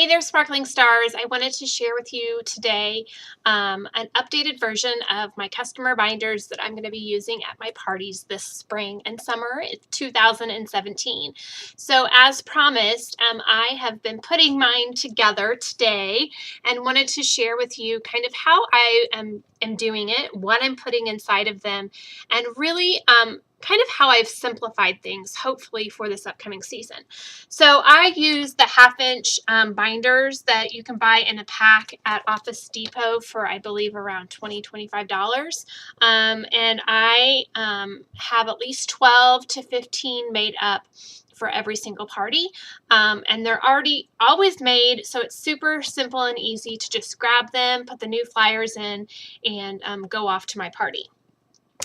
Hey there, sparkling stars. I wanted to share with you today an updated version of my customer binders that I'm going to be using at my parties this spring and summer 2017. So as promised, I have been putting mine together today and wanted to share with you kind of how I am doing it, what I'm putting inside of them, and really kind of how I've simplified things, hopefully for this upcoming season. So I use the 1/2-inch binders that you can buy in a pack at Office Depot for, I believe, around $20–25. And I have at least 12 to 15 made up for every single party. And they're already always made, so it's super simple and easy to just grab them, put the new flyers in, and go off to my party.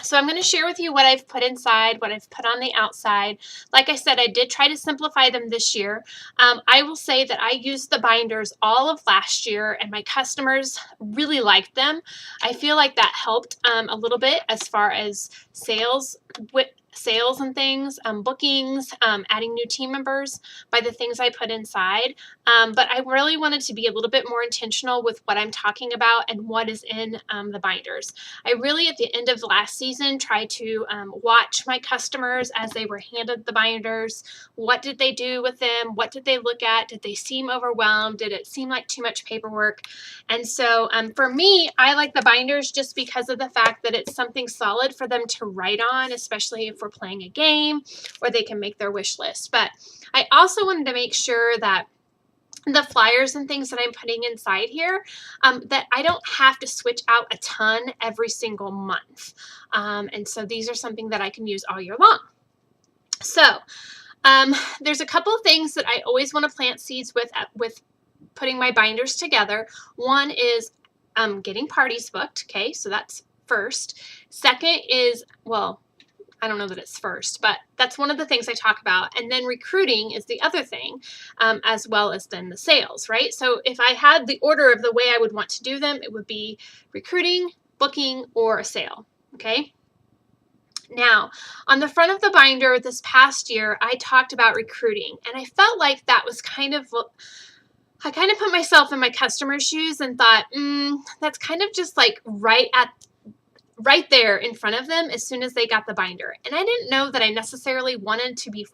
So I'm going to share with you what I've put inside, what I've put on the outside. Like I said, I did try to simplify them this year. I will say that I used the binders all of last year and my customers really liked them. I feel like that helped a little bit as far as sales and things, bookings, adding new team members by the things I put inside. But I really wanted to be a little bit more intentional with what I'm talking about and what is in the binders. I really, at the end of last season, tried to watch my customers as they were handed the binders. What did they do with them? What did they look at? Did they seem overwhelmed? Did it seem like too much paperwork? And so for me, I like the binders just because of the fact that it's something solid for them to write on, especially if we're playing a game or they can make their wish list. But I also wanted to make sure that the flyers and things that I'm putting inside here, that I don't have to switch out a ton every single month. And so these are something that I can use all year long. So there's a couple of things that I always want to plant seeds with putting my binders together. One is getting parties booked. Okay, so that's first. Second is, well, I don't know that it's first, but that's one of the things I talk about. And then recruiting is the other thing, as well as then the sales, right? So if I had the order of the way I would want to do them, it would be recruiting, booking, or a sale, okay? Now, on the front of the binder this past year, I talked about recruiting, and I felt like that was I kind of put myself in my customer's shoes and thought, that's kind of just like right there in front of them as soon as they got the binder. And I didn't know that I necessarily wanted to be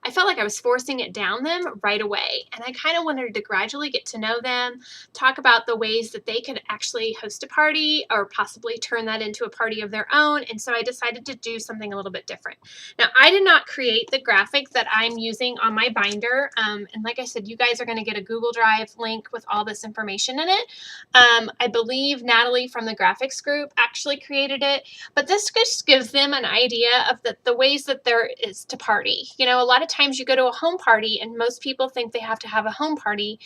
I felt like I was forcing it down them right away. And I kind of wanted to gradually get to know them, talk about the ways that they could actually host a party or possibly turn that into a party of their own. And so I decided to do something a little bit different. Now, I did not create the graphic that I'm using on my binder. And like I said, you guys are going to get a Google Drive link with all this information in it. I believe Natalie from the graphics group actually created it, but this just gives them an idea of the ways that there is to party. You know, a lot of times you go to a home party and most people think they have to have a home party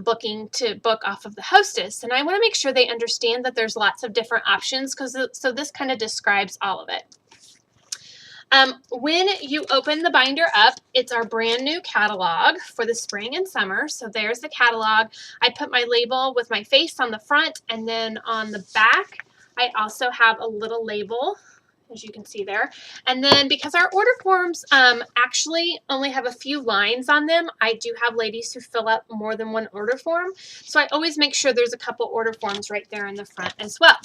booking to book off of the hostess. And I want to make sure they understand that there's lots of different options, so this kind of describes all of it. When you open the binder up, it's our brand new catalog for the spring and summer. So there's the catalog. I put my label with my face on the front, and then on the back, I also have a little label, as you can see there. And then because our order forms actually only have a few lines on them, I do have ladies who fill out more than one order form. So I always make sure there's a couple order forms right there in the front as well.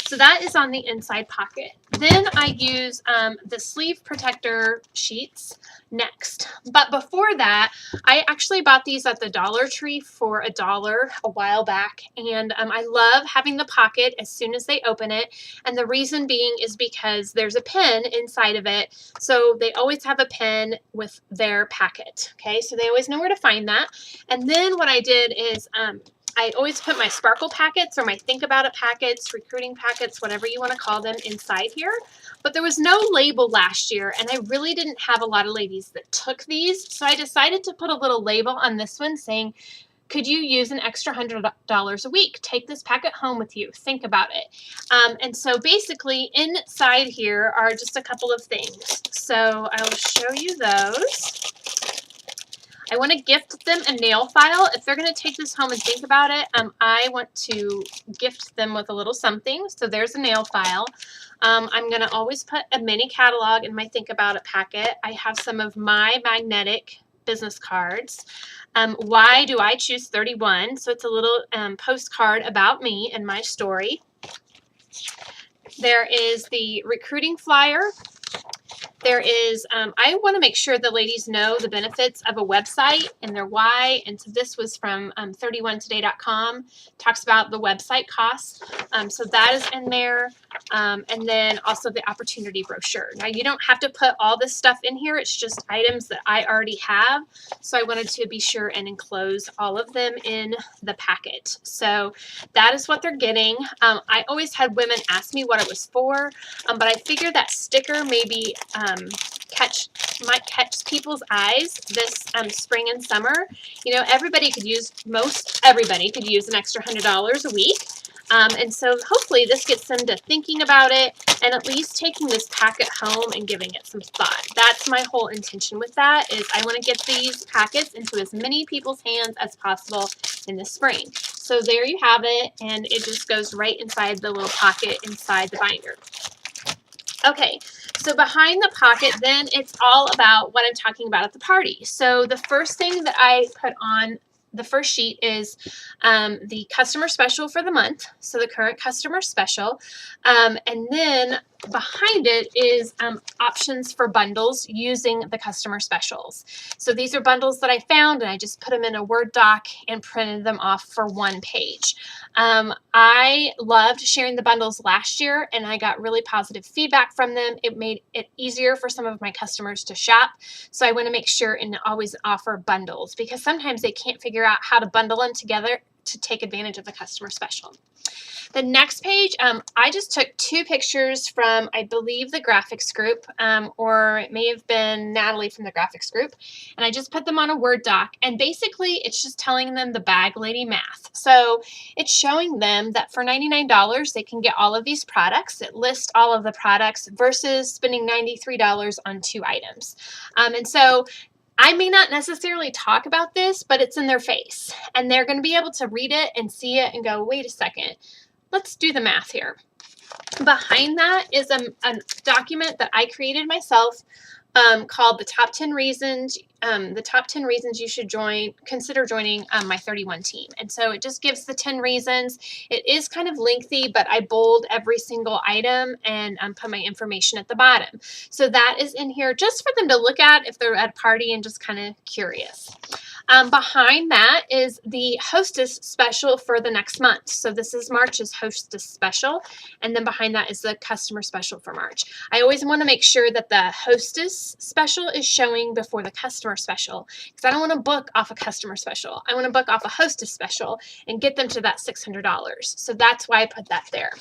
So that is on the inside pocket. Then I use the sleeve protector sheets next. But before that, I actually bought these at the Dollar Tree for $1 a while back. And I love having the pocket as soon as they open it. And the reason being is because there's a pen inside of it. So they always have a pen with their packet. Okay, so they always know where to find that. And then what I did is I always put my sparkle packets or my think about it packets, recruiting packets, whatever you want to call them, inside here. But there was no label last year, and I really didn't have a lot of ladies that took these. So I decided to put a little label on this one saying, could you use an extra $100 a week? Take this packet home with you. Think about it. And so basically inside here are just a couple of things. So I'll show you those. I want to gift them a nail file. If they're going to take this home and think about it, I want to gift them with a little something. So there's a nail file. I'm going to always put a mini catalog in my Think About It packet. I have some of my magnetic business cards. Why do I choose 31? So it's a little postcard about me and my story. There is the recruiting flyer. There is, I want to make sure the ladies know the benefits of a website and their why. And so this was from 31today.com, talks about the website costs. So that is in there. And then also the opportunity brochure. Now you don't have to put all this stuff in here. It's just items that I already have. So I wanted to be sure and enclose all of them in the packet. So that is what they're getting. I always had women ask me what it was for, but I figured that sticker maybe might catch people's eyes this spring and summer. You know, everybody could use an extra $100 a week. And so hopefully this gets them to thinking about it and at least taking this packet home and giving it some thought. That's my whole intention with that, is I want to get these packets into as many people's hands as possible in the spring. So there you have it, and it just goes right inside the little pocket inside the binder. Okay, so behind the pocket, then it's all about what I'm talking about at the party. So the first thing that I put on the first sheet is the customer special for the month, so the current customer special. And then behind it is options for bundles using the customer specials. So these are bundles that I found, and I just put them in a Word doc and printed them off for one page. I loved sharing the bundles last year, and I got really positive feedback from them. It made it easier for some of my customers to shop. So I want to make sure and always offer bundles, because sometimes they can't figure out how to bundle them together to take advantage of the customer special. The next page, I just took 2 pictures from, I believe, the graphics group, or it may have been Natalie from the graphics group, and I just put them on a Word doc, and basically it's just telling them the bag lady math. So it's showing them that for $99 they can get all of these products. It lists all of the products versus spending $93 on 2 items. And so I may not necessarily talk about this, but it's in their face, and they're going to be able to read it and see it and go, wait a second, let's do the math here. Behind that is a document that I created myself called the top 10 reasons you should consider joining my 31 team. And so it just gives the 10 reasons. It is kind of lengthy, but I bold every single item and put my information at the bottom. So that is in here just for them to look at if they're at a party and just kind of curious. Behind that is the hostess special for the next month. So this is March's hostess special, and then behind that is the customer special for March. I always want to make sure that the hostess special is showing before the customer special, because I don't want to book off a customer special. I want to book off a hostess special and get them to that $600. So that's why I put that there.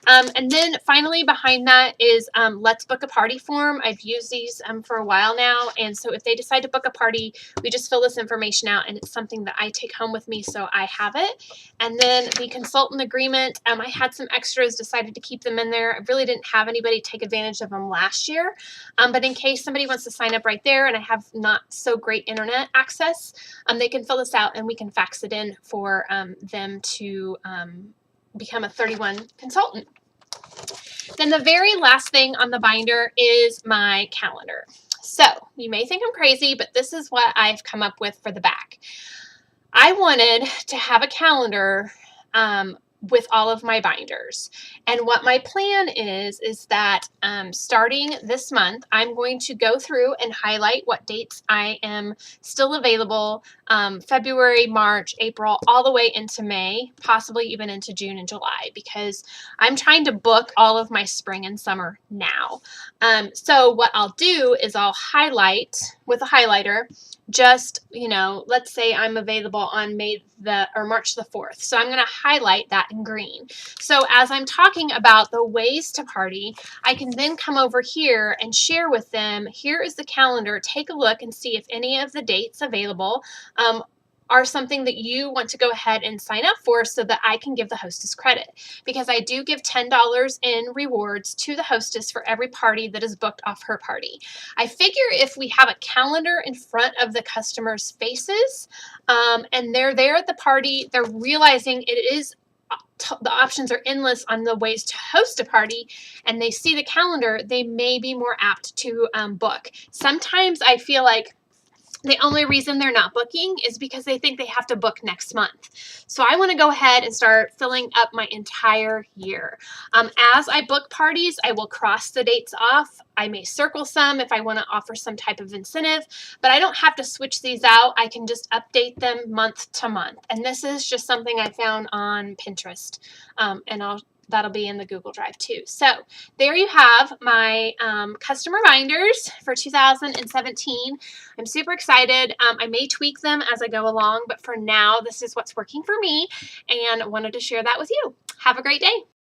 And then finally behind that is Let's Book a Party form. I've used these for a while now, and so if they decide to book a party, we just fill this information out, and it's something that I take home with me, so I have it. And then the consultant agreement, I had some extras, decided to keep them in there. I really didn't have anybody take advantage of them last year, but in case somebody wants to sign up right there and I have not so great internet access, they can fill this out and we can fax it in for them to become a 31 consultant. Then the very last thing on the binder is my calendar. So you may think I'm crazy, but this is what I've come up with for the back. I wanted to have a calendar with all of my binders. And what my plan is that starting this month, I'm going to go through and highlight what dates I am still available, February, March, April, all the way into May, possibly even into June and July, because I'm trying to book all of my spring and summer now. So what I'll do is I'll highlight with a highlighter, just, let's say I'm available on March the 4th. So I'm going to highlight that in green. So as I'm talking about the ways to party, I can then come over here and share with them, here is the calendar. Take a look and see if any of the dates available are something that you want to go ahead and sign up for, so that I can give the hostess credit, because I do give $10 in rewards to the hostess for every party that is booked off her party. I figure if we have a calendar in front of the customers' faces and they're there at the party, they're realizing the options are endless on the ways to host a party, and they see the calendar, they may be more apt to book. Sometimes I feel like The only reason they're not booking is because they think they have to book next month. So I want to go ahead and start filling up my entire year. As I book parties, I will cross the dates off. I may circle some if I want to offer some type of incentive, but I don't have to switch these out. I can just update them month to month. And this is just something I found on Pinterest, and that'll be in the Google Drive too. So there you have my customer binders for 2017. I'm super excited. I may tweak them as I go along, but for now, this is what's working for me, and wanted to share that with you. Have a great day.